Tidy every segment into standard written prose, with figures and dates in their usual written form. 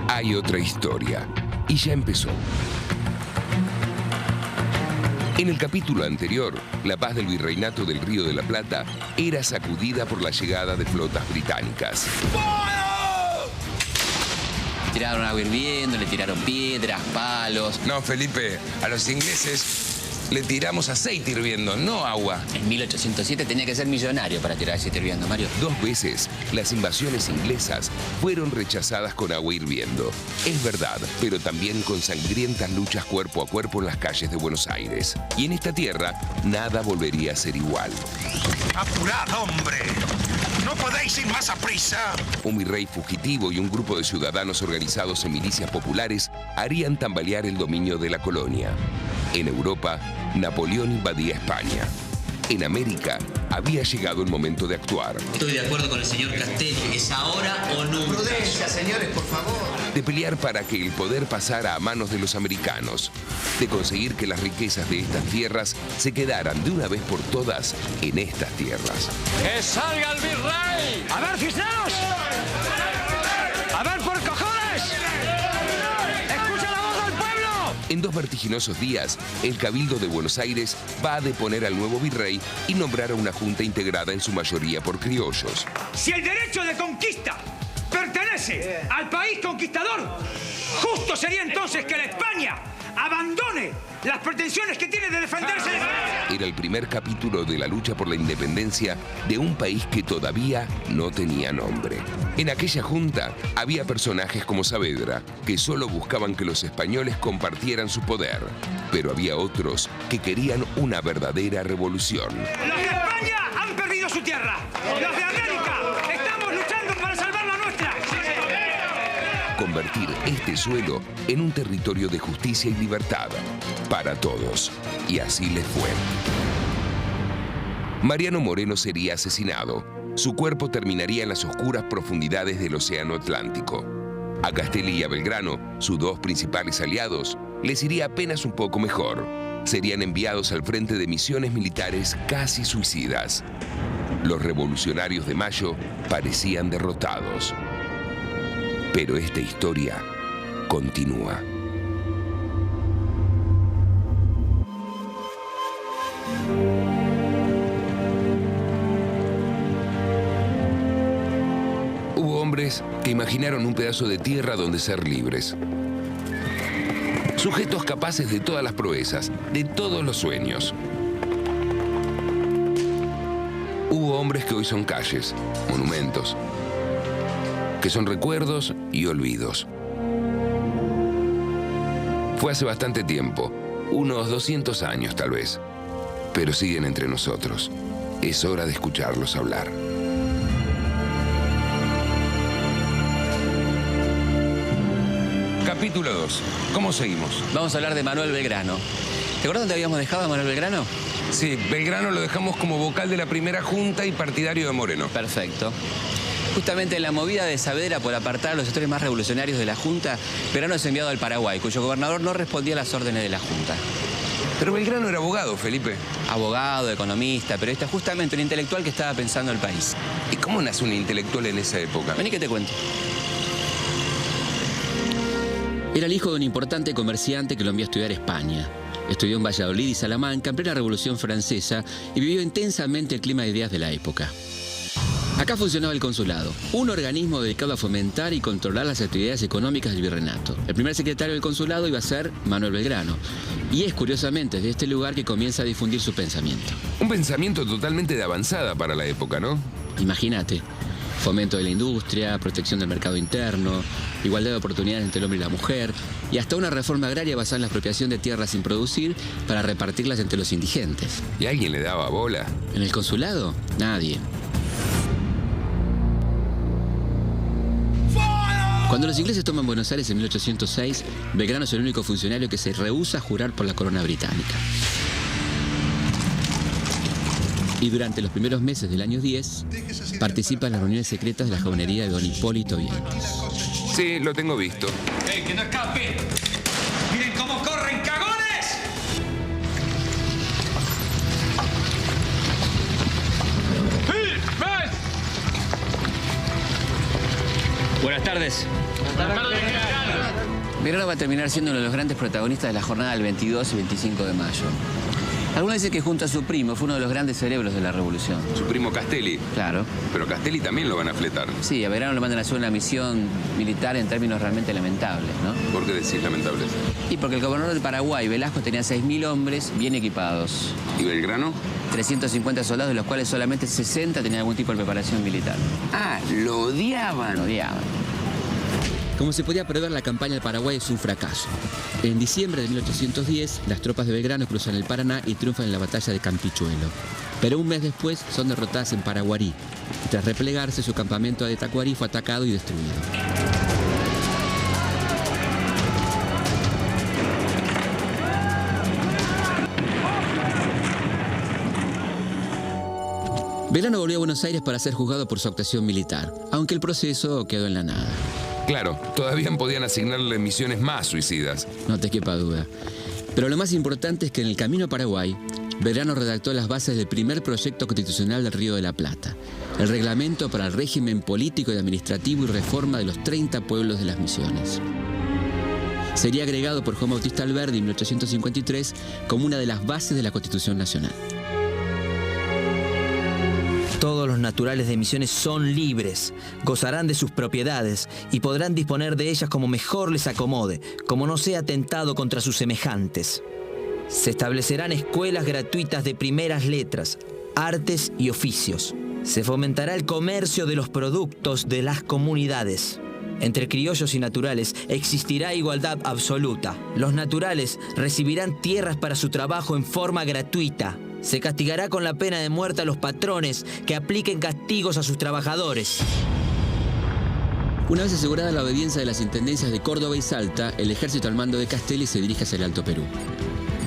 Hay otra historia, y ya empezó. En el capítulo anterior, la paz del virreinato del Río de la Plata era sacudida por la llegada de flotas británicas. Tiraron agua hirviendo, le tiraron piedras, palos. No, Felipe, a los ingleses le tiramos aceite hirviendo, no agua. En 1807 tenía que ser millonario para tirar aceite hirviendo, Mario. 2 veces las invasiones inglesas fueron rechazadas con agua hirviendo. Es verdad, pero también con sangrientas luchas cuerpo a cuerpo en las calles de Buenos Aires. Y en esta tierra, nada volvería a ser igual. ¡Apurad, hombre! ¡No podéis ir más a prisa! Un virrey fugitivo y un grupo de ciudadanos organizados en milicias populares harían tambalear el dominio de la colonia. En Europa, Napoleón invadía España. En América, había llegado el momento de actuar. Estoy de acuerdo con el señor Castelli. ¿Es ahora o nunca? Prudencia, señores, por favor. De pelear para que el poder pasara a manos de los americanos. De conseguir que las riquezas de estas tierras se quedaran de una vez por todas en estas tierras. ¡Que salga el virrey! ¡A ver, cisneros! ¡A ver, por cojones! ¡Escucha la voz del pueblo! En 2 vertiginosos días, el Cabildo de Buenos Aires va a deponer al nuevo virrey y nombrar a una junta integrada en su mayoría por criollos. Si el derecho de conquista pertenece al país conquistador, justo sería entonces que la España abandone las pretensiones que tiene de defenderse. Era el primer capítulo de la lucha por la independencia de un país que todavía no tenía nombre. En aquella junta había personajes como Saavedra, que solo buscaban que los españoles compartieran su poder, pero había otros que querían una verdadera revolución. Los de España han perdido su tierra. Los de América estamos luchando para salvar la nuestra. Convertir este suelo en un territorio de justicia y libertad para todos. Y así les fue. Mariano Moreno sería asesinado. Su cuerpo terminaría en las oscuras profundidades del Océano Atlántico. A Castelli y a Belgrano, sus 2 principales aliados, les iría apenas un poco mejor. Serían enviados al frente de misiones militares casi suicidas. Los revolucionarios de Mayo parecían derrotados. Pero esta historia continúa. Hubo hombres que imaginaron un pedazo de tierra donde ser libres. Sujetos capaces de todas las proezas, de todos los sueños. Hubo hombres que hoy son calles, monumentos, que son recuerdos y olvidos. Fue hace bastante tiempo, unos 200 años tal vez, pero siguen entre nosotros. Es hora de escucharlos hablar. Capítulo 2. ¿Cómo seguimos? Vamos a hablar de Manuel Belgrano. ¿Te acuerdas dónde habíamos dejado a Manuel Belgrano? Sí, Belgrano lo dejamos como vocal de la primera junta y partidario de Moreno. Perfecto. Justamente en la movida de Saavedra por apartar a los sectores más revolucionarios de la Junta, Belgrano es enviado al Paraguay, cuyo gobernador no respondía a las órdenes de la Junta. Pero Belgrano era abogado, Felipe. Abogado, economista, periodista, justamente un intelectual que estaba pensando el país. ¿Y cómo nace un intelectual en esa época? Vení que te cuento. Era el hijo de un importante comerciante que lo envió a estudiar a España. Estudió en Valladolid y Salamanca en plena Revolución Francesa y vivió intensamente el clima de ideas de la época. Acá funcionaba el consulado, un organismo dedicado a fomentar y controlar las actividades económicas del virreinato. El primer secretario del consulado iba a ser Manuel Belgrano. Y es curiosamente desde este lugar que comienza a difundir su pensamiento. Un pensamiento totalmente de avanzada para la época, ¿no? Imagínate, fomento de la industria, protección del mercado interno, igualdad de oportunidades entre el hombre y la mujer, y hasta una reforma agraria basada en la expropiación de tierras sin producir para repartirlas entre los indigentes. ¿Y alguien le daba bola? ¿En el consulado? Nadie. Cuando los ingleses toman Buenos Aires en 1806, Belgrano es el único funcionario que se rehúsa a jurar por la corona británica. Y durante los primeros meses del año 10, participa en las reuniones secretas de la jaunería de don Hipólito Vientos. Sí, lo tengo visto. ¡Ey, que no escape! ¡Miren cómo corren, cagones! Buenas tardes. Belgrano va a terminar siendo uno de los grandes protagonistas de la jornada del 22 y 25 de mayo. Algunos dicen que junto a su primo fue uno de los grandes cerebros de la revolución. Su primo Castelli. Claro. Pero Castelli también lo van a fletar. Sí, a Belgrano le mandan a hacer una misión militar en términos realmente lamentables, ¿no? ¿Por qué decís lamentables? Y porque el gobernador de Paraguay, Velasco, tenía 6.000 hombres bien equipados. ¿Y Belgrano? 350 soldados, de los cuales solamente 60 tenían algún tipo de preparación militar. Ah, lo odiaban. Lo odiaban. Como se podía prever, la campaña del Paraguay es un fracaso. En diciembre de 1810, las tropas de Belgrano cruzan el Paraná y triunfan en la batalla de Campichuelo. Pero un mes después son derrotadas en Paraguarí. Y tras replegarse, su campamento de Tacuarí fue atacado y destruido. Belgrano volvió a Buenos Aires para ser juzgado por su actuación militar, aunque el proceso quedó en la nada. Claro, todavía podían asignarle misiones más suicidas. No te quepa duda. Pero lo más importante es que en el camino a Paraguay, Belgrano redactó las bases del primer proyecto constitucional del Río de la Plata, el reglamento para el régimen político y administrativo y reforma de los 30 pueblos de las misiones. Sería agregado por Juan Bautista Alberdi en 1853 como una de las bases de la Constitución Nacional. Todos los naturales de Misiones son libres, gozarán de sus propiedades y podrán disponer de ellas como mejor les acomode, como no sea atentado contra sus semejantes. Se establecerán escuelas gratuitas de primeras letras, artes y oficios. Se fomentará el comercio de los productos de las comunidades. Entre criollos y naturales existirá igualdad absoluta. Los naturales recibirán tierras para su trabajo en forma gratuita. Se castigará con la pena de muerte a los patrones que apliquen castigos a sus trabajadores. Una vez asegurada la obediencia de las intendencias de Córdoba y Salta, el ejército al mando de Castelli se dirige hacia el Alto Perú.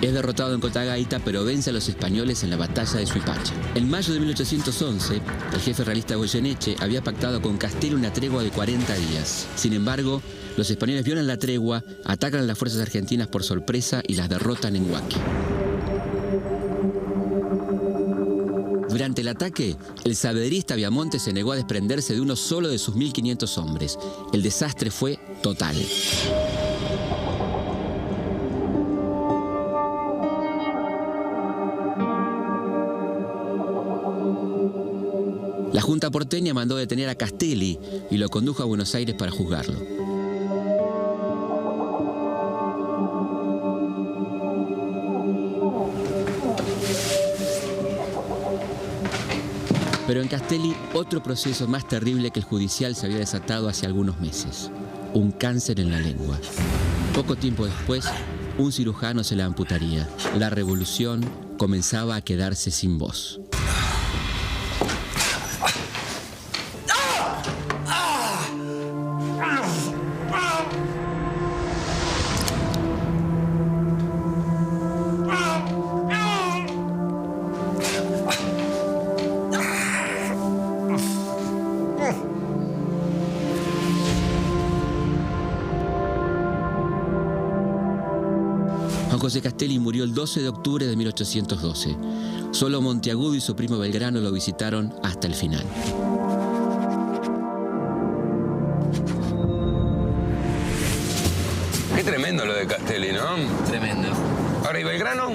Es derrotado en Cotagaita, pero vence a los españoles en la batalla de Suipacha. En mayo de 1811, el jefe realista Goyeneche había pactado con Castelli una tregua de 40 días. Sin embargo, los españoles violan la tregua, atacan a las fuerzas argentinas por sorpresa y las derrotan en Huaki. Durante el ataque, el saberista Viamonte se negó a desprenderse de uno solo de sus 1.500 hombres. El desastre fue total. La Junta porteña mandó detener a Castelli y lo condujo a Buenos Aires para juzgarlo. Pero en Castelli, otro proceso más terrible que el judicial se había desatado hace algunos meses. Un cáncer en la lengua. Poco tiempo después, un cirujano se la amputaría. La revolución comenzaba a quedarse sin voz. Juan José Castelli murió el 12 de octubre de 1812. Solo Monteagudo y su primo Belgrano lo visitaron hasta el final. Qué tremendo lo de Castelli, ¿no? Tremendo. Ahora, ¿y Belgrano?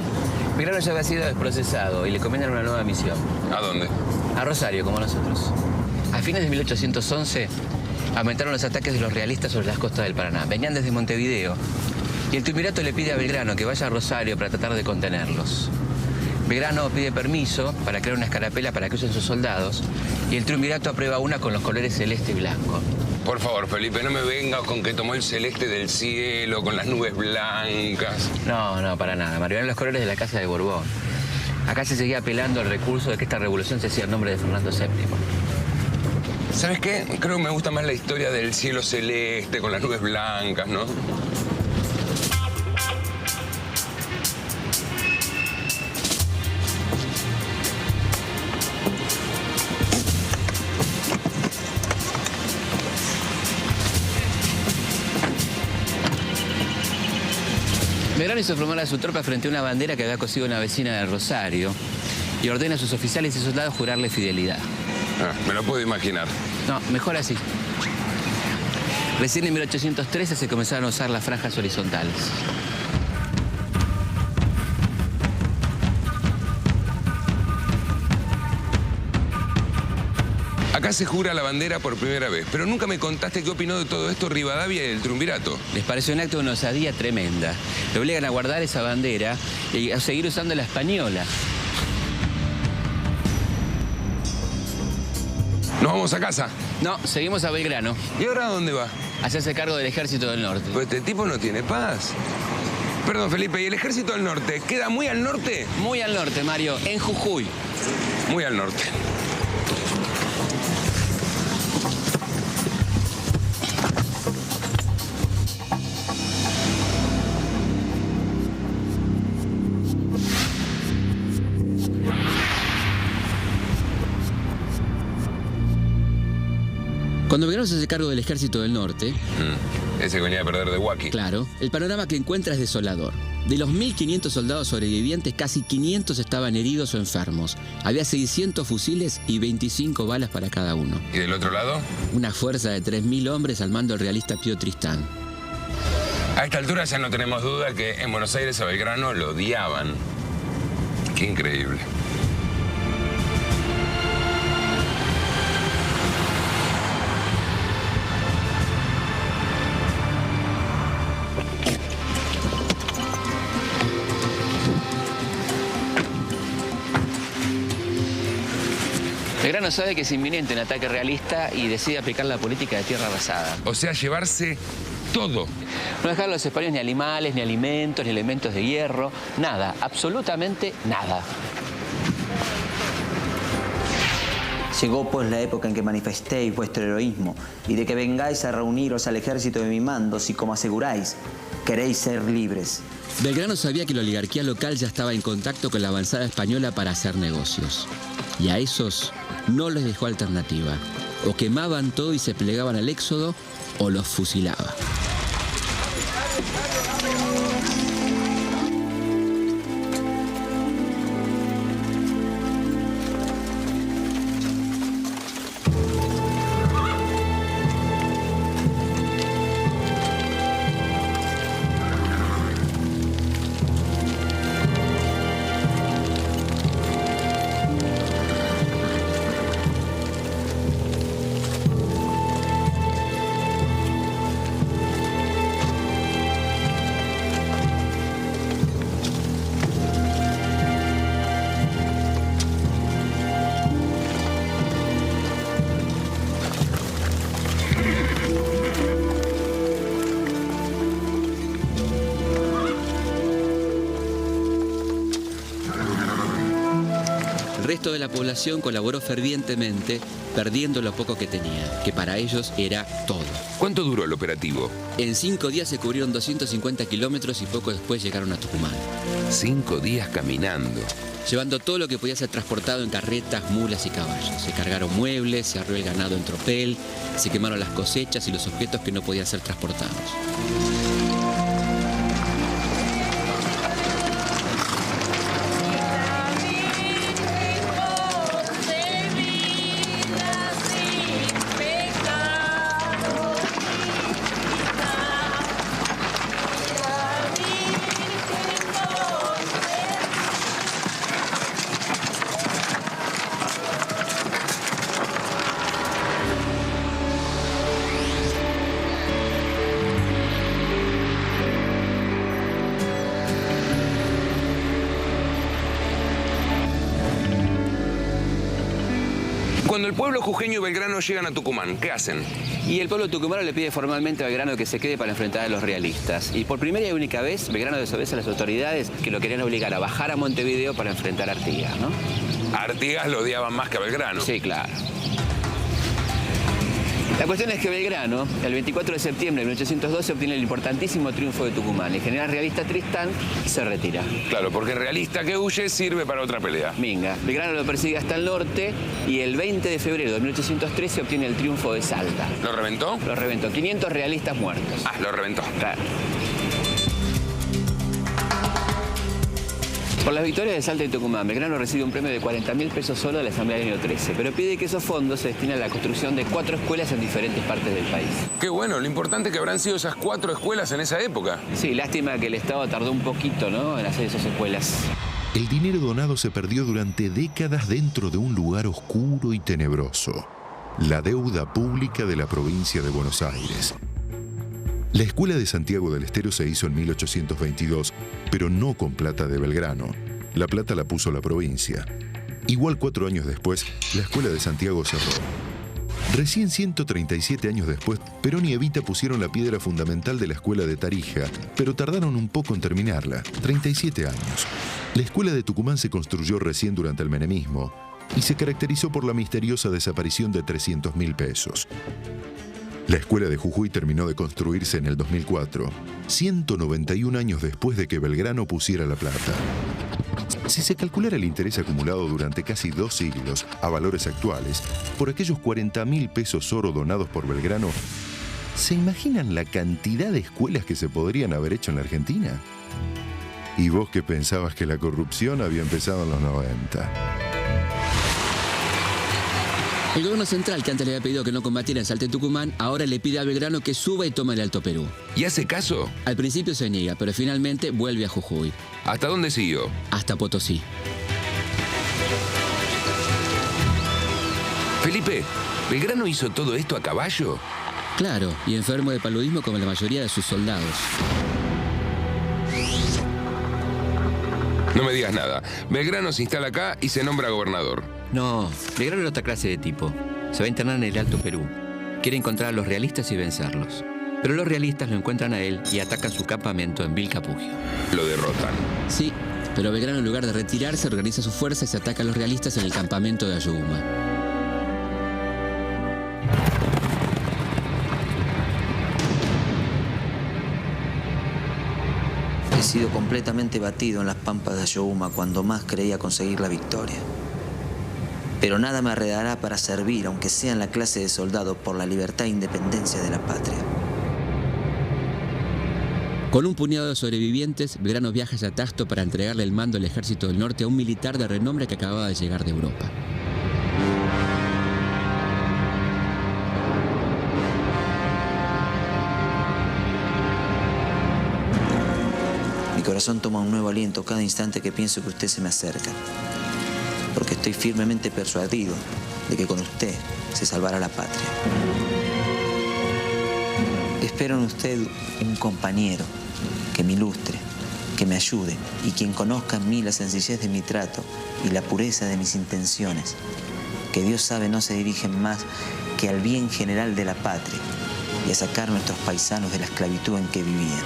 Belgrano ya había sido desprocesado y le comienzan una nueva misión. ¿A dónde? A Rosario, como nosotros. A fines de 1811 aumentaron los ataques de los realistas sobre las costas del Paraná. Venían desde Montevideo. Y el triunvirato le pide a Belgrano que vaya a Rosario para tratar de contenerlos. Belgrano pide permiso para crear una escarapela para que usen sus soldados y el triunvirato aprueba una con los colores celeste y blanco. Por favor, Felipe, no me vengas con que tomó el celeste del cielo, con las nubes blancas. No, para nada. Marionearon los colores de la Casa de Borbón. Acá se seguía apelando al recurso de que esta revolución se hacía en nombre de Fernando VII. ¿Sabes qué? Creo que me gusta más la historia del cielo celeste con las nubes blancas, ¿no? Belgrano hizo formar a su tropa frente a una bandera que había cosido una vecina de Rosario y ordena a sus oficiales y soldados jurarle fidelidad. Me lo puedo imaginar. No, mejor así. Recién en 1813 se comenzaron a usar las franjas horizontales. Acá se jura la bandera por primera vez, pero nunca me contaste qué opinó de todo esto Rivadavia y el triunvirato. Les pareció un acto de una osadía tremenda. Le obligan a guardar esa bandera y a seguir usando la española. ¿Nos vamos a casa? No, seguimos a Belgrano. ¿Y ahora a dónde va? A hacerse cargo del Ejército del Norte. Pues este tipo no tiene paz. Perdón, Felipe, ¿y el Ejército del Norte queda muy al norte? Muy al norte, Mario, en Jujuy. Muy al norte. Cuando Belgrano se hace cargo del Ejército del Norte, Ese que venía a perder de Huaki. claro, el panorama que encuentra es desolador. De los 1.500 soldados sobrevivientes, casi 500 estaban heridos o enfermos. Había 600 fusiles y 25 balas para cada uno. ¿Y del otro lado? Una fuerza de 3.000 hombres al mando del realista Pío Tristán. A esta altura ya no tenemos duda que en Buenos Aires a Belgrano lo odiaban. Qué increíble. Belgrano sabe que es inminente un ataque realista y decide aplicar la política de tierra arrasada. O sea, llevarse todo. No dejar a los españoles ni animales, ni alimentos, ni elementos de hierro, nada, absolutamente nada. Llegó pues la época en que manifestéis vuestro heroísmo y de que vengáis a reuniros al ejército de mi mando si, como aseguráis, queréis ser libres. Belgrano sabía que la oligarquía local ya estaba en contacto con la avanzada española para hacer negocios. Y a esos no les dejó alternativa. O quemaban todo y se plegaban al éxodo, o los fusilaba. El resto de la población colaboró fervientemente, perdiendo lo poco que tenía, que para ellos era todo. ¿Cuánto duró el operativo? En 5 días se cubrieron 250 kilómetros y poco después llegaron a Tucumán. 5 días caminando. Llevando todo lo que podía ser transportado en carretas, mulas y caballos. Se cargaron muebles, se arreó el ganado en tropel, se quemaron las cosechas y los objetos que no podían ser transportados. Cuando el pueblo jujeño y Belgrano llegan a Tucumán, ¿qué hacen? Y el pueblo tucumano le pide formalmente a Belgrano que se quede para enfrentar a los realistas. Y por primera y única vez, Belgrano desobedece a las autoridades que lo querían obligar a bajar a Montevideo para enfrentar a Artigas, ¿no? A Artigas lo odiaban más que a Belgrano. Sí, claro. La cuestión es que Belgrano, el 24 de septiembre de 1812, obtiene el importantísimo triunfo de Tucumán. El general realista Tristán se retira. Claro, porque el realista que huye sirve para otra pelea. Minga. Belgrano lo persigue hasta el norte y el 20 de febrero de 1813 obtiene el triunfo de Salta. ¿Lo reventó? Lo reventó. 500 realistas muertos. Ah, lo reventó. Claro. Por las victorias de Salta y Tucumán, Belgrano recibe un premio de 40.000 pesos solo de la Asamblea del año 13, pero pide que esos fondos se destinen a la construcción de 4 escuelas en diferentes partes del país. Qué bueno, lo importante que habrán sido esas 4 escuelas en esa época. Sí, lástima que el Estado tardó un poquito, ¿no?, en hacer esas escuelas. El dinero donado se perdió durante décadas dentro de un lugar oscuro y tenebroso: la deuda pública de la provincia de Buenos Aires. La Escuela de Santiago del Estero se hizo en 1822, pero no con plata de Belgrano. La plata la puso la provincia. Igual 4 años después, la Escuela de Santiago cerró. Recién 137 años después, Perón y Evita pusieron la piedra fundamental de la Escuela de Tarija, pero tardaron un poco en terminarla, 37 años. La Escuela de Tucumán se construyó recién durante el menemismo y se caracterizó por la misteriosa desaparición de 300.000 pesos. La Escuela de Jujuy terminó de construirse en el 2004, 191 años después de que Belgrano pusiera la plata. Si se calculara el interés acumulado durante casi 2 siglos a valores actuales, por aquellos 40.000 pesos oro donados por Belgrano, ¿se imaginan la cantidad de escuelas que se podrían haber hecho en la Argentina? ¿Y vos que pensabas que la corrupción había empezado en los 90? El gobierno central, que antes le había pedido que no combatiera en Salta y Tucumán, ahora le pide a Belgrano que suba y tome el Alto Perú. ¿Y hace caso? Al principio se niega, pero finalmente vuelve a Jujuy. ¿Hasta dónde siguió? Hasta Potosí. Felipe, ¿Belgrano hizo todo esto a caballo? Claro, y enfermo de paludismo como la mayoría de sus soldados. No me digas nada. Belgrano se instala acá y se nombra gobernador. No, Belgrano era otra clase de tipo. Se va a internar en el Alto Perú. Quiere encontrar a los realistas y vencerlos. Pero los realistas lo encuentran a él y atacan su campamento en Vilcapugio. Lo derrotan. Sí, pero Belgrano, en lugar de retirarse, organiza sus fuerzas y ataca a los realistas en el campamento de Ayohuma. He sido completamente batido en las pampas de Ayohuma cuando más creía conseguir la victoria. Pero nada me arredará para servir, aunque sea en la clase de soldado, por la libertad e independencia de la patria. Con un puñado de sobrevivientes, Belgrano viaja hacia Tasto para entregarle el mando del Ejército del Norte a un militar de renombre que acababa de llegar de Europa. Mi corazón toma un nuevo aliento cada instante que pienso que usted se me acerca, porque estoy firmemente persuadido de que con usted se salvará la patria. Espero en usted un compañero que me ilustre, que me ayude y quien conozca en mí la sencillez de mi trato y la pureza de mis intenciones, que Dios sabe no se dirigen más que al bien general de la patria y a sacar a nuestros paisanos de la esclavitud en que vivían.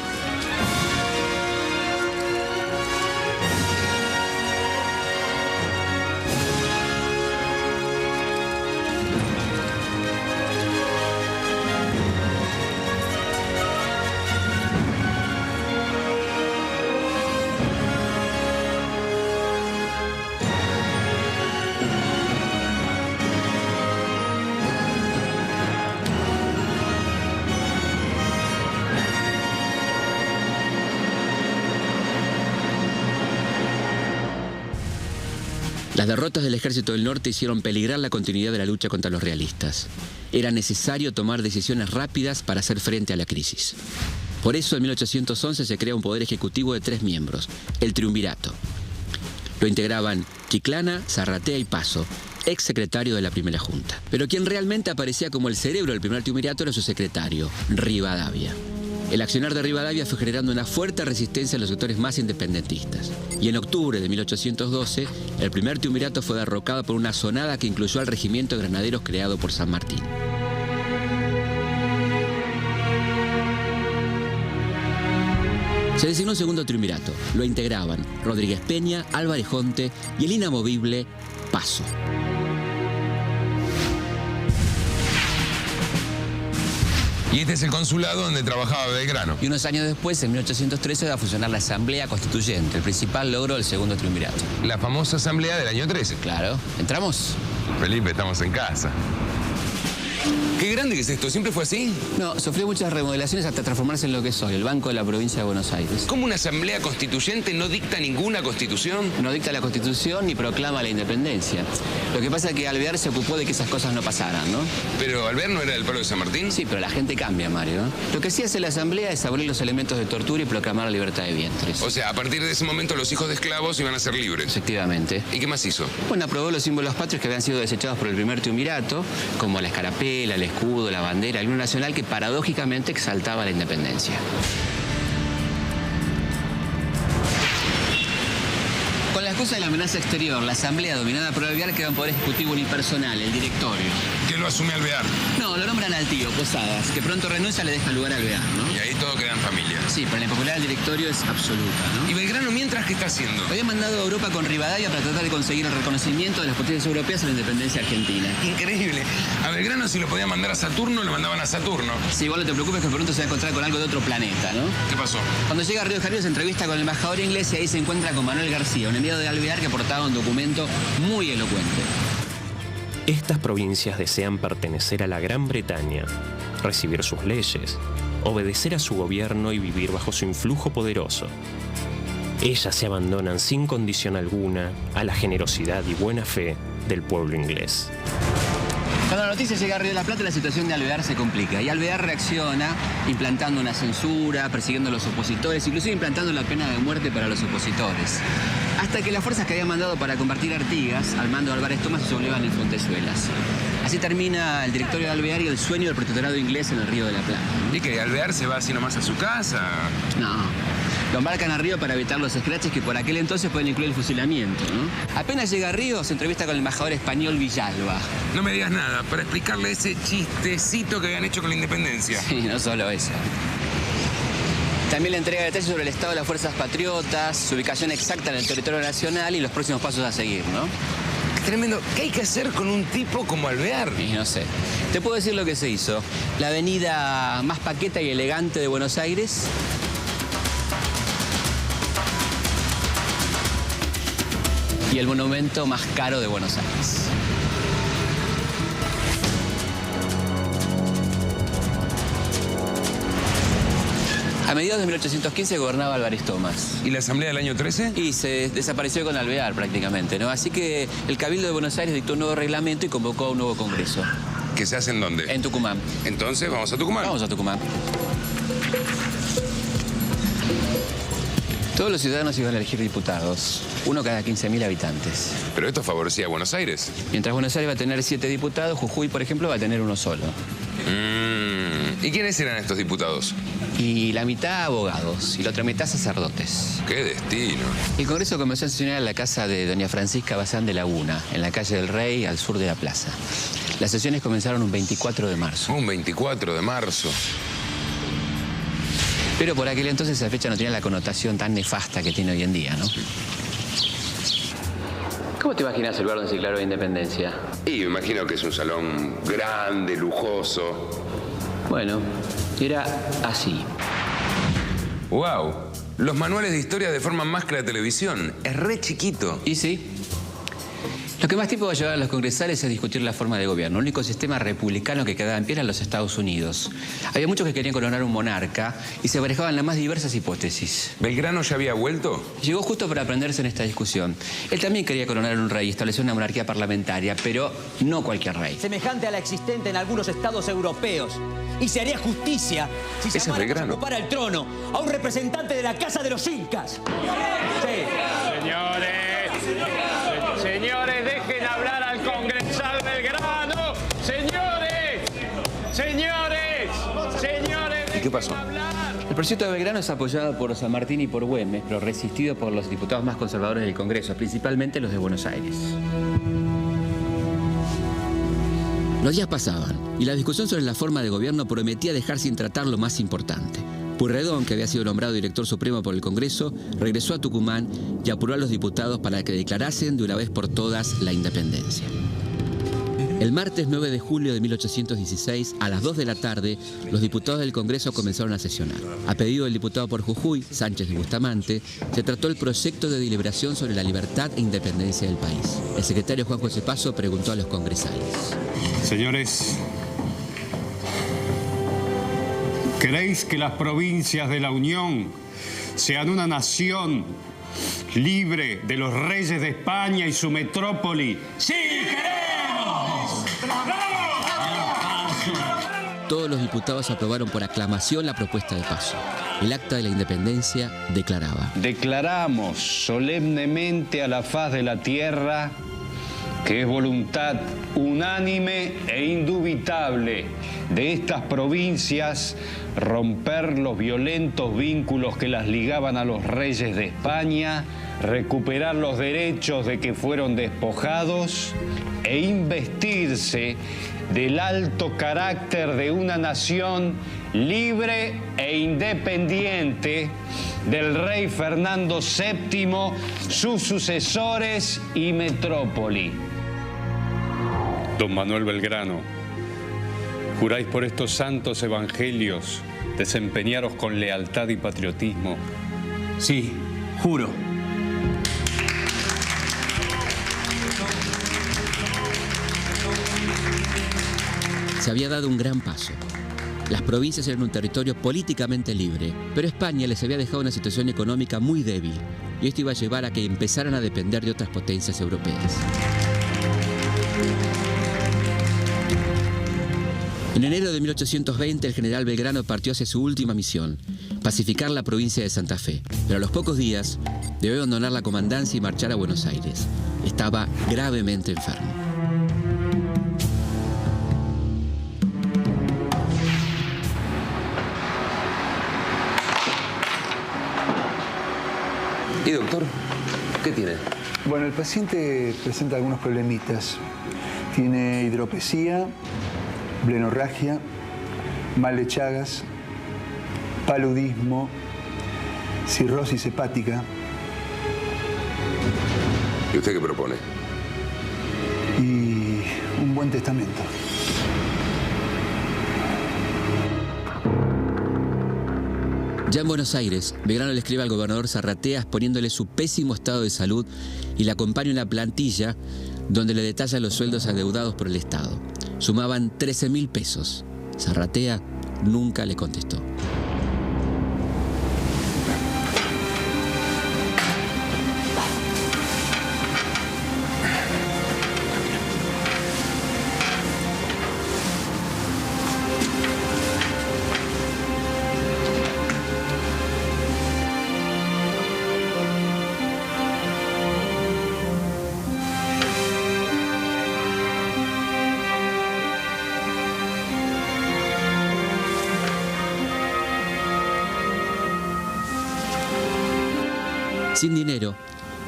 Las derrotas del Ejército del Norte hicieron peligrar la continuidad de la lucha contra los realistas. Era necesario tomar decisiones rápidas para hacer frente a la crisis. Por eso, en 1811 se crea un poder ejecutivo de 3 miembros, el Triunvirato. Lo integraban Chiclana, Zarratea y Paso, ex secretario de la primera junta. Pero quien realmente aparecía como el cerebro del primer Triunvirato era su secretario, Rivadavia. El accionar de Rivadavia fue generando una fuerte resistencia en los sectores más independentistas. Y en octubre de 1812, el primer Triunvirato fue derrocado por una asonada que incluyó al regimiento de granaderos creado por San Martín. Se designó un segundo Triunvirato. Lo integraban Rodríguez Peña, Álvarez Jonte y el inamovible Paso. Y este es el consulado donde trabajaba Belgrano. Y unos años después, en 1813, va a funcionar la Asamblea Constituyente, el principal logro del segundo Triunvirato. La famosa asamblea del año 13. Claro. ¿Entramos? Felipe, estamos en casa. ¿Qué Qué grande que es esto, ¿siempre fue así? No, sufrió muchas remodelaciones hasta transformarse en lo que es hoy, el Banco de la Provincia de Buenos Aires. ¿Cómo una asamblea constituyente no dicta ninguna constitución? No dicta la Constitución ni proclama la independencia. Lo que pasa es que Alvear se ocupó de que esas cosas no pasaran, ¿no? ¿Pero Alvear no era del palo de San Martín? Sí, pero la gente cambia, Mario. Lo que sí hace la asamblea es abolir los elementos de tortura y proclamar la libertad de vientres. O sea, a partir de ese momento los hijos de esclavos iban a ser libres. Efectivamente. ¿Y qué más hizo? Bueno, aprobó los símbolos patrios que habían sido desechados por el primer triunvirato, como la escarapela, el escudo, la bandera, el himno nacional, que paradójicamente exaltaba la independencia. Con la excusa de la amenaza exterior, la asamblea dominada por Alvear queda en poder ejecutivo unipersonal, el directorio. ¿Qué lo asume Alvear? No, lo nombran al tío, Posadas, que pronto renuncia y le deja lugar a Alvear, ¿no? Y ahí todo queda en familia. Sí, pero la impopularidad del directorio es absoluta, ¿no? ¿Y Belgrano mientras qué está haciendo? Había mandado a Europa con Rivadavia para tratar de conseguir el reconocimiento de las potencias europeas a la independencia argentina. Increíble. A Belgrano si lo podía mandar a Saturno, lo mandaban a Saturno. Sí, igual no te preocupes que pronto se va a encontrar con algo de otro planeta, ¿no? ¿Qué pasó? Cuando llega a Río de Janeiro se entrevista con el embajador inglés y ahí se encuentra con Manuel García, un enviado de Alvear que aportaba un documento muy elocuente. Estas provincias desean pertenecer a la Gran Bretaña, recibir sus leyes, obedecer a su gobierno y vivir bajo su influjo poderoso. Ellas se abandonan sin condición alguna a la generosidad y buena fe del pueblo inglés. Cuando la noticia llega a Río de la Plata, la situación de Alvear se complica. Y Alvear reacciona implantando una censura, persiguiendo a los opositores, inclusive implantando la pena de muerte para los opositores. Hasta que las fuerzas que había mandado para combatir Artigas, al mando de Álvarez Thomas, se sublevan en Fontezuelas. Así termina el directorio de Alvear y el sueño del protectorado inglés en el Río de la Plata. ¿Y que Alvear se va así nomás a su casa? No. Lo embarcan a Río para evitar los escraches que por aquel entonces pueden incluir el fusilamiento, ¿no? Apenas llega a Río, se entrevista con el embajador español Villalba. No me digas nada, para explicarle ese chistecito que habían hecho con la independencia. Sí, no solo eso. También le entrega detalles sobre el estado de las fuerzas patriotas, su ubicación exacta en el territorio nacional y los próximos pasos a seguir, ¿no? Qué tremendo. ¿Qué hay que hacer con un tipo como Alvear? Y no sé. Te puedo decir lo que se hizo. La avenida más paqueta y elegante de Buenos Aires. Y el monumento más caro de Buenos Aires. A mediados de 1815 gobernaba Álvarez Thomas. ¿Y la asamblea del año 13? Y se desapareció con Alvear prácticamente, ¿no? Así que el Cabildo de Buenos Aires dictó un nuevo reglamento y convocó a un nuevo congreso. ¿Que se hace en dónde? En Tucumán. Entonces, ¿vamos a Tucumán? Vamos a Tucumán. Todos los ciudadanos iban a elegir diputados, uno cada 15.000 habitantes. Pero esto favorecía a Buenos Aires. Mientras Buenos Aires va a tener 7 diputados, Jujuy, por ejemplo, va a tener uno solo. ¿Y quiénes eran estos diputados? Y la mitad abogados y la otra mitad sacerdotes. ¡Qué destino! El Congreso comenzó a sesionar en la casa de doña Francisca Bazán de Laguna, en la calle del Rey, al sur de la plaza. Las sesiones comenzaron un 24 de marzo. Un 24 de marzo. Pero por aquel entonces esa fecha no tenía la connotación tan nefasta que tiene hoy en día, ¿no? ¿Cómo te imaginas el lugar donde se declaró la independencia? Y me imagino que es un salón grande, lujoso. Bueno, era así. ¡Wow! Los manuales de historia deforman más que la televisión. Es re chiquito. ¿Y sí? Lo que más tiempo va a llevar a los congresales es discutir la forma de gobierno. El único sistema republicano que quedaba en pie era los Estados Unidos. Había muchos que querían coronar un monarca y se barajaban las más diversas hipótesis. ¿Belgrano ya había vuelto? Llegó justo para aprenderse en esta discusión. Él también quería coronar un rey y establecer una monarquía parlamentaria, pero no cualquier rey. Semejante a la existente en algunos estados europeos. Y se haría justicia si se ocupara el trono a un representante de la casa de los incas. Sí. Señores, dejen hablar al congresal Belgrano. Señores. ¿Y qué pasó? El proyecto de Belgrano es apoyado por San Martín y por Güemes, pero resistido por los diputados más conservadores del Congreso, principalmente los de Buenos Aires. Los días pasaban y la discusión sobre la forma de gobierno prometía dejar sin tratar lo más importante. Pueyrredón, que había sido nombrado director supremo por el Congreso, regresó a Tucumán y apuró a los diputados para que declarasen de una vez por todas la independencia. El martes 9 de julio de 1816, a las 2 de la tarde, los diputados del Congreso comenzaron a sesionar. A pedido del diputado por Jujuy, Sánchez de Bustamante, se trató el proyecto de deliberación sobre la libertad e independencia del país. El secretario Juan José Paso preguntó a los congresales. Señores, ¿Queréis que las provincias de la Unión sean una nación libre de los reyes de España y su metrópoli? ¡Sí, queremos! Todos los diputados aprobaron por aclamación la propuesta de Paso. El acta de la independencia declaraba: Declaramos solemnemente a la faz de la tierra que es voluntad unánime e indubitable de estas provincias romper los violentos vínculos que las ligaban a los reyes de España, recuperar los derechos de que fueron despojados e investirse del alto carácter de una nación libre e independiente del rey Fernando VII, sus sucesores y metrópoli. Don Manuel Belgrano, juráis por estos santos evangelios desempeñaros con lealtad y patriotismo. Sí, juro. Se había dado un gran paso. Las provincias eran un territorio políticamente libre, pero España les había dejado una situación económica muy débil, y esto iba a llevar a que empezaran a depender de otras potencias europeas. En enero de 1820, el general Belgrano partió hacia su última misión, pacificar la provincia de Santa Fe. Pero a los pocos días, debió abandonar la comandancia y marchar a Buenos Aires. Estaba gravemente enfermo. ¿Y doctor? ¿Qué tiene? Bueno, el paciente presenta algunos problemitas. Tiene hidropesía, blenorragia, mal de Chagas, paludismo, cirrosis hepática. ¿Y usted qué propone? Y un buen testamento. Ya en Buenos Aires, Belgrano le escribe al gobernador Zarratea exponiéndole su pésimo estado de salud y le acompaña una plantilla donde le detalla los sueldos adeudados por el Estado. Sumaban 13.000 pesos. Zarratea nunca le contestó. Sin dinero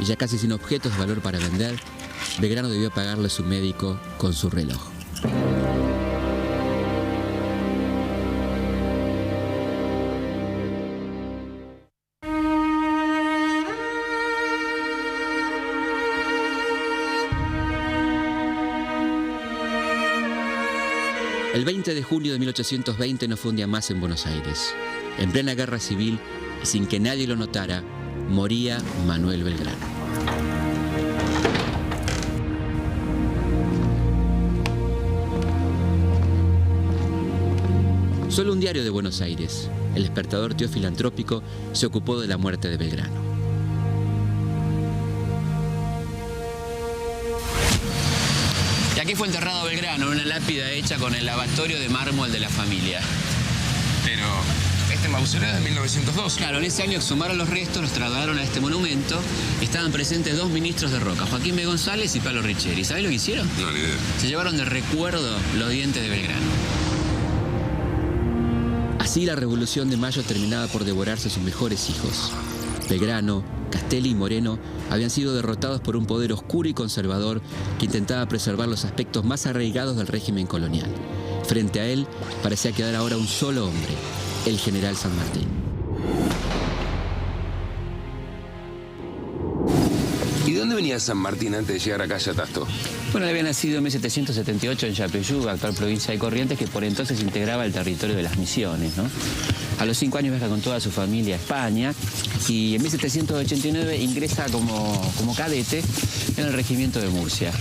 y ya casi sin objetos de valor para vender, Belgrano debió pagarle a su médico con su reloj. El 20 de junio de 1820 no fue un día más en Buenos Aires. En plena guerra civil y sin que nadie lo notara, moría Manuel Belgrano. Solo un diario de Buenos Aires, El Despertador Teofilantrópico, se ocupó de la muerte de Belgrano. Y aquí fue enterrado Belgrano, en una lápida hecha con el lavatorio de mármol de la familia. Pero este mausoleo es de 1902. Claro, en ese año exhumaron los restos, los trasladaron a este monumento. Estaban presentes dos ministros de Roca, Joaquín B. González y Palo Richeri. ¿Sabés lo que hicieron? No, ni idea. Se llevaron de recuerdo los dientes de Belgrano. Así la Revolución de Mayo terminaba por devorarse a sus mejores hijos. Belgrano, Castelli y Moreno habían sido derrotados por un poder oscuro y conservador que intentaba preservar los aspectos más arraigados del régimen colonial. Frente a él parecía quedar ahora un solo hombre, el general San Martín. ¿Y de dónde venía San Martín antes de llegar acá a Yatasto? Bueno, él había nacido en 1778 en Yapeyú, actual provincia de Corrientes, que por entonces integraba el territorio de las Misiones, ¿no? A los 5 años viaja con toda su familia a España y en 1789 ingresa como cadete en el regimiento de Murcia.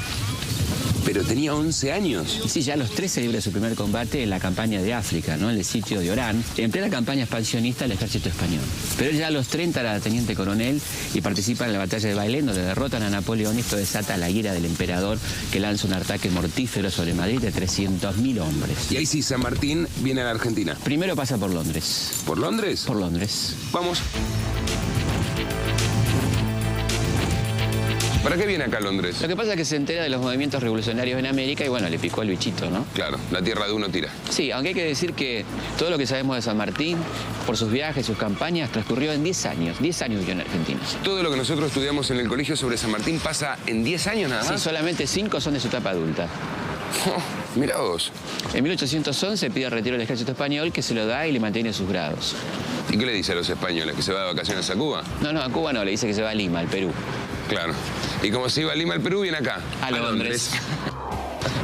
Pero tenía 11 años. Sí, ya a los 13 libra su primer combate en la campaña de África, ¿no? En el sitio de Orán, en plena campaña expansionista del ejército español. Pero él ya a los 30 era teniente coronel y participa en la batalla de Bailén, donde derrotan a Napoleón y esto desata la ira del emperador, que lanza un ataque mortífero sobre Madrid de 300.000 hombres. Y ahí sí, San Martín viene a la Argentina. Primero pasa por Londres. ¿Por Londres? Por Londres. Vamos. ¿Para qué viene acá a Londres? Lo que pasa es que se entera de los movimientos revolucionarios en América y bueno, le picó el bichito, ¿no? Claro, la tierra de uno tira. Sí, aunque hay que decir que todo lo que sabemos de San Martín, por sus viajes, sus campañas, transcurrió en 10 años. 10 años vivió en Argentina. Todo lo que nosotros estudiamos en el colegio sobre San Martín pasa en 10 años nada más. Sí, solamente 5 son de su etapa adulta. Oh, mirá vos. En 1811 pide retiro del ejército español, que se lo da y le mantiene sus grados. ¿Y qué le dice a los españoles? ¿Que se va de vacaciones a Cuba? No, a Cuba no, le dice que se va a Lima, al Perú. Claro. Y como se iba a Lima, al Perú, viene acá. A Londres.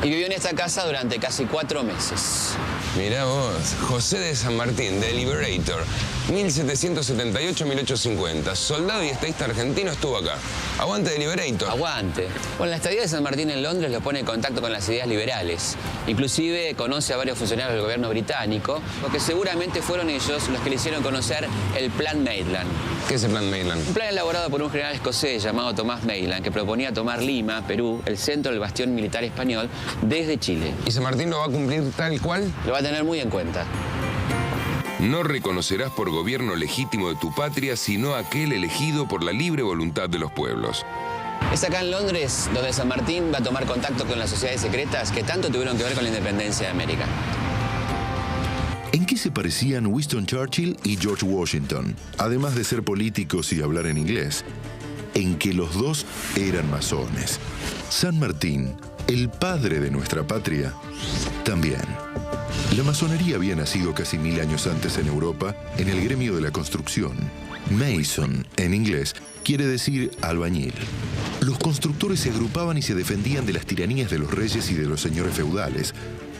Y vivió en esta casa durante casi 4 meses. Mirá vos, José de San Martín, de Liberator, 1778-1850. Soldado y estadista argentino, estuvo acá. Aguante de Liberator. Aguante. Bueno, la estadía de San Martín en Londres lo pone en contacto con las ideas liberales. Inclusive conoce a varios funcionarios del gobierno británico, porque seguramente fueron ellos los que le hicieron conocer el Plan Maitland. ¿Qué es el Plan Maitland? Un plan elaborado por un general escocés llamado Tomás Maitland, que proponía tomar Lima, Perú, el centro del bastión militar español, desde Chile. ¿Y San Martín lo va a cumplir tal cual? Lo va a tener muy en cuenta. No reconocerás por gobierno legítimo de tu patria, sino aquel elegido por la libre voluntad de los pueblos. Es acá en Londres donde San Martín va a tomar contacto con las sociedades secretas que tanto tuvieron que ver con la independencia de América. ¿En qué se parecían Winston Churchill y George Washington? Además de ser políticos y hablar en inglés. En que los dos eran masones. San Martín, el padre de nuestra patria, también. La masonería había nacido casi 1000 años antes en Europa, en el gremio de la construcción. Mason, en inglés, quiere decir albañil. Los constructores se agrupaban y se defendían de las tiranías de los reyes y de los señores feudales.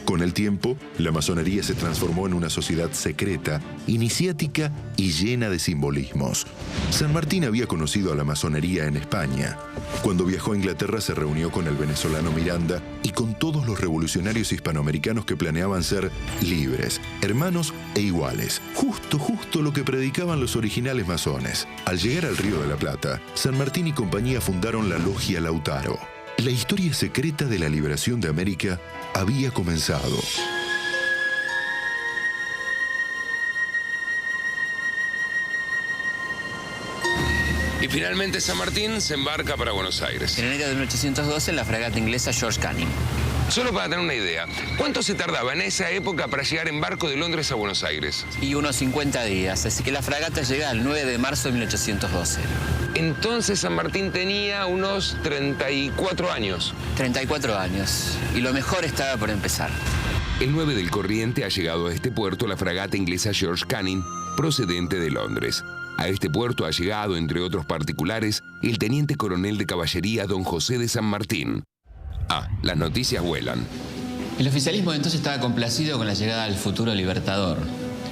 Con el tiempo, la masonería se transformó en una sociedad secreta, iniciática y llena de simbolismos. San Martín había conocido a la masonería en España. Cuando viajó a Inglaterra se reunió con el venezolano Miranda y con todos los revolucionarios hispanoamericanos que planeaban ser libres, hermanos e iguales. Justo lo que predicaban los originales masones. Al llegar al Río de la Plata, San Martín y compañía fundaron la Logia Lautaro. La historia secreta de la liberación de América había comenzado. Y finalmente San Martín se embarca para Buenos Aires. En enero de 1812, la fragata inglesa George Canning. Solo para tener una idea, ¿cuánto se tardaba en esa época para llegar en barco de Londres a Buenos Aires? Y unos 50 días, así que la fragata llega el 9 de marzo de 1812. Entonces San Martín tenía unos 34 años. 34 años. Y lo mejor estaba por empezar. El 9 del corriente ha llegado a este puerto la fragata inglesa George Canning, procedente de Londres. A este puerto ha llegado, entre otros particulares, el teniente coronel de caballería don José de San Martín. Las noticias vuelan. El oficialismo de entonces estaba complacido con la llegada del futuro libertador.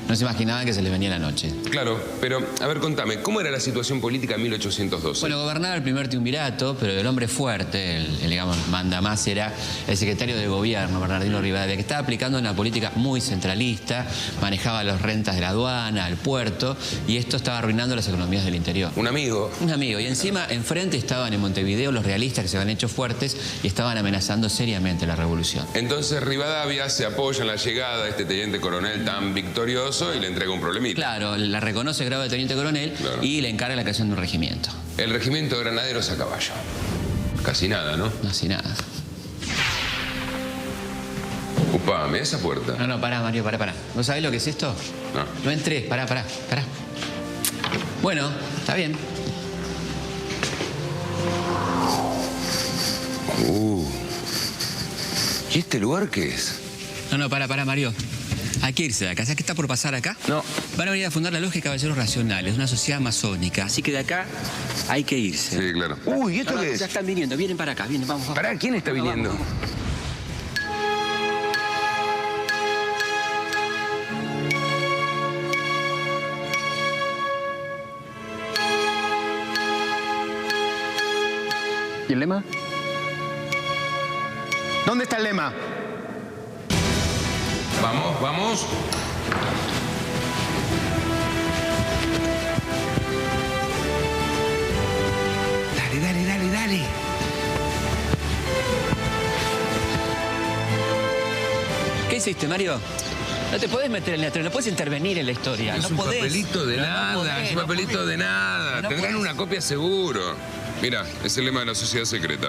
No se imaginaban que se les venía la noche. Claro, pero, a ver, contame, ¿cómo era la situación política en 1812? Bueno, gobernaba el primer triunvirato, pero el hombre fuerte, el digamos, mandamás, era el secretario de gobierno, Bernardino Rivadavia, que estaba aplicando una política muy centralista, manejaba las rentas de la aduana, el puerto, y esto estaba arruinando las economías del interior. Un amigo. Un amigo. Y encima, enfrente estaban en Montevideo los realistas que se habían hecho fuertes y estaban amenazando seriamente la revolución. Entonces Rivadavia se apoya en la llegada de este teniente coronel tan victorioso y le entrega un problemita. Claro, la reconoce el grado de teniente coronel y le encarga la creación de un regimiento. El regimiento de granaderos a caballo. Casi nada, ¿no? Casi nada. Upa, ¿me da esa puerta? No, pará, Mario, pará. ¿No sabés lo que es esto? No. No entrés, pará. Bueno, está bien. ¿Y este lugar qué es? No, pará, Mario. Hay que irse de acá. ¿Sabes qué está por pasar acá? No. Van a venir a fundar la Logia de Caballeros Racionales, una sociedad masónica. Así que de acá hay que irse. Sí, claro. Uy, ¿y esto qué es? Ya están viniendo, vienen para acá, vamos. ¿Para quién está viniendo? Vamos. ¿Y el lema? ¿Dónde está el lema? Vamos, vamos. Dale, dale, dale, dale. ¿Qué hiciste, Mario? No te podés meter en la historia, no podés intervenir en la historia. Es no un podés. papelito de nada, es un papelito de nada. No Tendrán podés. una copia seguro. Mira, es el lema de la sociedad secreta.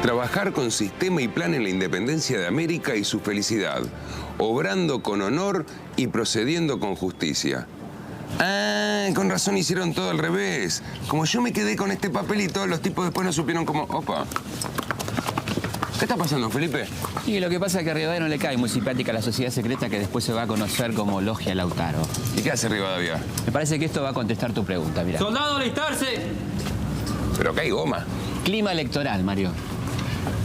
Trabajar con sistema y plan en la independencia de América y su felicidad, obrando con honor y procediendo con justicia. Ah, con razón hicieron todo al revés. Como yo me quedé con este papelito, los tipos después no supieron cómo... Opa. ¿Qué está pasando, Felipe? Y lo que pasa es que a Rivadavia no le cae muy simpática la sociedad secreta que después se va a conocer como Logia Lautaro. ¿Y qué hace Rivadavia? Me parece que esto va a contestar tu pregunta, mira. ¡Soldado, alistarse! Pero acá hay goma. Clima electoral, Mario.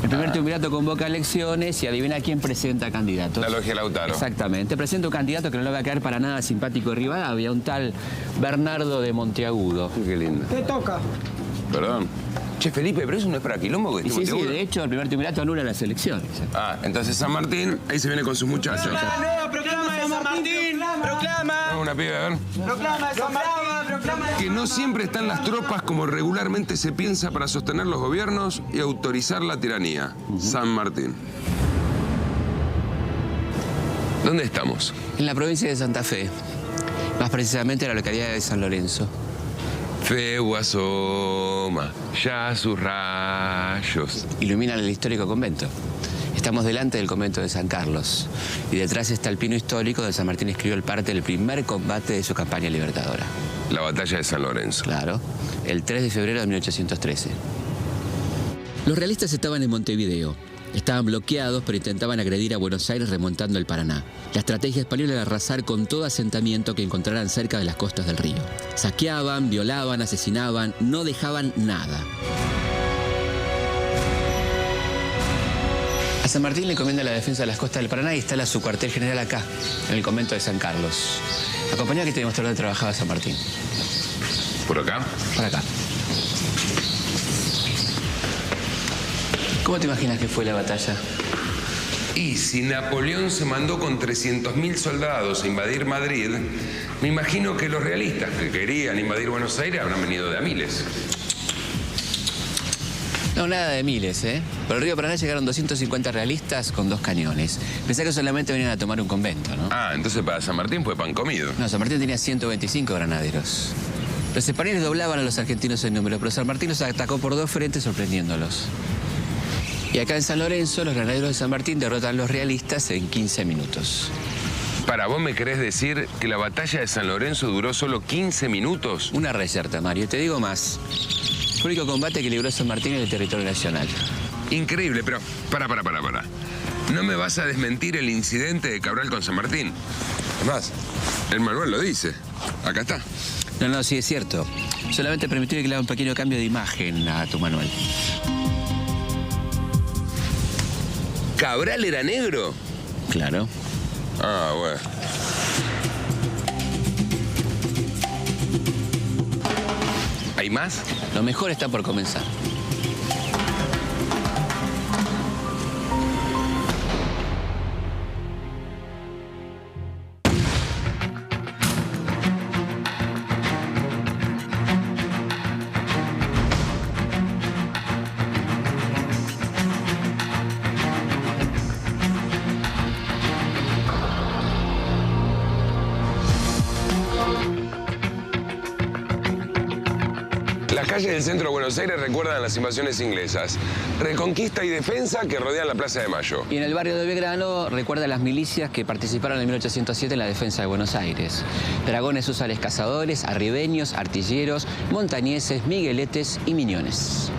El primer triunvirato convoca elecciones y adivina quién presenta candidatos. La Logia Lautaro. Exactamente. Presenta un candidato que no le va a caer para nada simpático de Rivadavia, un tal Bernardo de Monteagudo. Qué lindo. Te toca. Perdón. Che, Felipe, pero eso no es para quilombo que Y estemos sí, seguros. de hecho, el primer triunvirato anula las elecciones. Ah, entonces San Martín, ahí se viene con sus muchachos. ¡Proclama de San Martín! ¡Proclama! Vamos, una piba, a ver. ¡Proclama de San Martín! ¡Proclama! Que no siempre están las tropas como regularmente se piensa para sostener los gobiernos y autorizar la tiranía. San Martín. ¿Dónde estamos? En la provincia de Santa Fe, más precisamente en la localidad de San Lorenzo. Feu asoma, ya sus rayos. Iluminan el histórico convento. Estamos delante del convento de San Carlos y detrás está el pino histórico donde San Martín escribió el parte del primer combate de su campaña libertadora. La batalla de San Lorenzo. Claro, el 3 de febrero de 1813. Los realistas estaban en Montevideo. Estaban bloqueados, pero intentaban agredir a Buenos Aires remontando el Paraná. La estrategia española era arrasar con todo asentamiento que encontraran cerca de las costas del río. Saqueaban, violaban, asesinaban, no dejaban nada. A San Martín le encomienda la defensa de las costas del Paraná y instala su cuartel general acá, en el convento de San Carlos. Acompañado aquí tenemos donde trabajaba San Martín. ¿Por acá? Por acá. ¿Cómo te imaginas que fue la batalla? Y si Napoleón se mandó con 300.000 soldados a invadir Madrid, me imagino que los realistas que querían invadir Buenos Aires habrán venido de a miles. No, nada de miles, ¿eh? Por el río Paraná llegaron 250 realistas con 2 cañones. Pensá que solamente venían a tomar un convento, ¿no? Ah, entonces para San Martín fue pan comido. No, San Martín tenía 125 granaderos. Los españoles doblaban a los argentinos en número, pero San Martín los atacó por 2 frentes sorprendiéndolos. Y acá en San Lorenzo, los granaderos de San Martín derrotan a los realistas en 15 minutos. Para vos me querés decir que la batalla de San Lorenzo duró solo 15 minutos. Una reyerta, Mario. Te digo más. Fue el único combate que libró San Martín en el territorio nacional. Increíble, pero para. ¿No me vas a desmentir el incidente de Cabral con San Martín? Además, el manual lo dice. Acá está. No, sí es cierto. Solamente permitiré que le haga un pequeño cambio de imagen a tu manual. ¿Cabral era negro? Claro. Ah, bueno. ¿Hay más? Lo mejor está por comenzar. Las calles del centro de Buenos Aires recuerdan las invasiones inglesas. Reconquista y defensa que rodean la Plaza de Mayo. Y en el barrio de Belgrano recuerda las milicias que participaron en 1807 en la defensa de Buenos Aires. Dragones usales cazadores, arribeños, artilleros, montañeses, migueletes y miñones.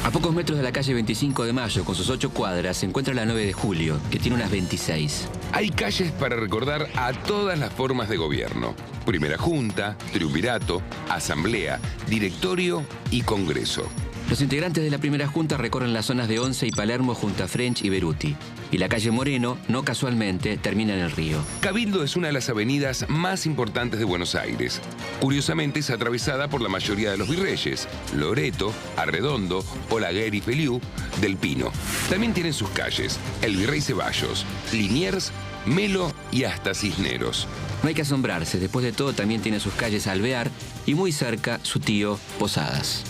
A pocos metros de la calle 25 de Mayo, con sus 8 cuadras, se encuentra la 9 de Julio, que tiene unas 26. Hay calles para recordar a todas las formas de gobierno. Primera Junta, Triunvirato, Asamblea, Directorio y Congreso. Los integrantes de la primera junta recorren las zonas de Once y Palermo junto a French y Beruti. Y la calle Moreno, no casualmente, termina en el río. Cabildo es una de las avenidas más importantes de Buenos Aires. Curiosamente es atravesada por la mayoría de los virreyes: Loreto, Arredondo, Olaguer y Feliú, Del Pino. También tienen sus calles: el Virrey Ceballos, Liniers, Melo y hasta Cisneros. No hay que asombrarse, después de todo también tiene sus calles Alvear y muy cerca su tío Posadas.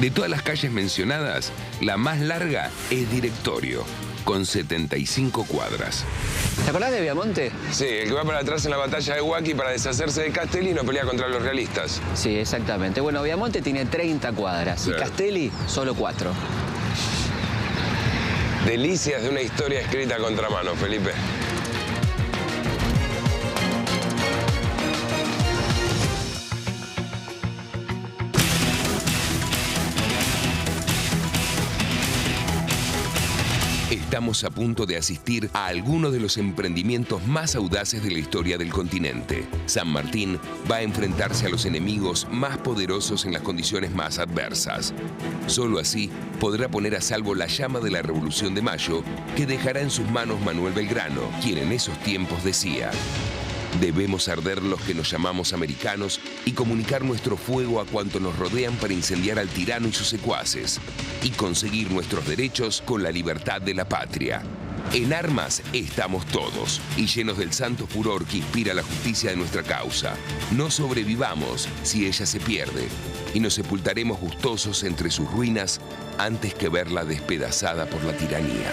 De todas las calles mencionadas, la más larga es Directorio, con 75 cuadras. ¿Te acordás de Viamonte? Sí, el que va para atrás en la batalla de Huaki para deshacerse de Castelli y no pelea contra los realistas. Sí, exactamente. Bueno, Viamonte tiene 30 cuadras y Castelli solo 4. Delicias de una historia escrita a contramano, Felipe. Estamos a punto de asistir a algunos de los emprendimientos más audaces de la historia del continente. San Martín va a enfrentarse a los enemigos más poderosos en las condiciones más adversas. Solo así podrá poner a salvo la llama de la Revolución de Mayo, que dejará en sus manos Manuel Belgrano, quien en esos tiempos decía: debemos arder los que nos llamamos americanos y comunicar nuestro fuego a cuantos nos rodean para incendiar al tirano y sus secuaces y conseguir nuestros derechos con la libertad de la patria. En armas estamos todos y llenos del santo furor que inspira la justicia de nuestra causa. No sobrevivamos si ella se pierde y nos sepultaremos gustosos entre sus ruinas antes que verla despedazada por la tiranía.